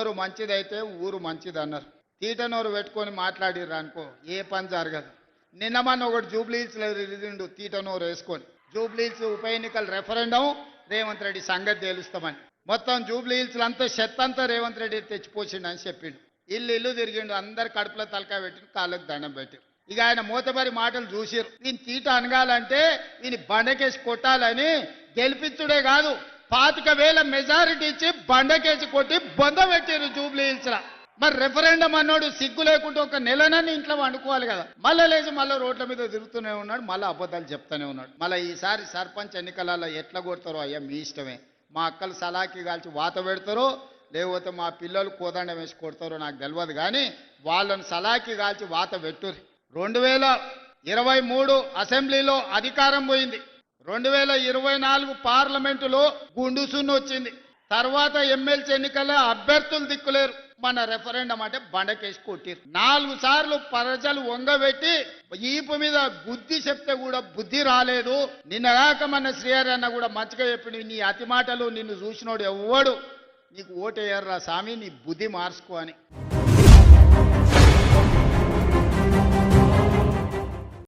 నోరు మంచిదైతే ఊరు మంచిది అన్నారు. తీట నోరు పెట్టుకొని మాట్లాడిర్రు అనుకో ఏ పని జరగదు. నిన్న మన ఒకటి జూబ్లీహిల్స్లో రిలీజిండు తీట నోరు వేసుకొని. జూబ్లీహిల్స్ ఉప ఎన్నికల రెఫరెండం రేవంత్ రెడ్డి సంగతి తేలుస్తామని. మొత్తం జూబ్లీహిల్స్లో అంతా చెత్తంతా రేవంత్ రెడ్డి తెచ్చిపోసిండు అని చెప్పిండు. ఇల్లు తిరిగిండు, అందరు కడుపులో తలకాయ పెట్టిండు, కాళ్ళకు దండం పెట్టిండు. ఇక ఆయన మూతబరి మాటలు చూసిరు. ఈయన తీట అనగాలంటే ఈయన బండకేసి కొట్టాలని గెలిపించుడే కాదు 25,000 మెజారిటీ ఇచ్చి బండకేసి కొట్టి బొంద పెట్టారు జూబ్లీహిల్స్లో. మరి రెఫరెండం అన్నాడు సిగ్గు లేకుంటే ఒక నెలనని ఇంట్లో వండుకోవాలి కదా. మళ్ళీ లేచి మళ్ళీ రోడ్ల మీద తిరుగుతూనే ఉన్నాడు, మళ్ళీ అబద్ధాలు చెప్తూనే ఉన్నాడు. మళ్ళీ ఈసారి సర్పంచ్ ఎన్నికలలో ఎట్లా కొడతారో అయ్యా మీ ఇష్టమే. మా అక్కలు సలాకి కాల్చి వాత పెడతారో లేకపోతే మా పిల్లలు కోదండం వేసి కొడతారో నాకు తెలియదు, కానీ వాళ్ళను సలాకి కాల్చి వాత పెట్టుర్రి. 2023 అసెంబ్లీలో అధికారం పోయింది. 2024 పార్లమెంటులో గుండుసున్న వచ్చింది. తర్వాత ఎమ్మెల్సీ ఎన్నికల్లో అభ్యర్థులు దిక్కులేరు. మన రెఫరెండం అంటే బండకేసి కొట్టిరు. 4 సార్లు ప్రజలు వంగబెట్టి ఈపు మీద బుద్ధి చెప్తే కూడా బుద్ధి రాలేదు. నిన్నగాక మన శ్రీహరి అన్న కూడా మంచిగా చెప్పిండు, నీ అతి మాటలు నిన్ను చూసినోడు ఎవ్వడు నీకు ఓటేయర్రా స్వామి, నీ బుద్ధి మార్చుకో అని.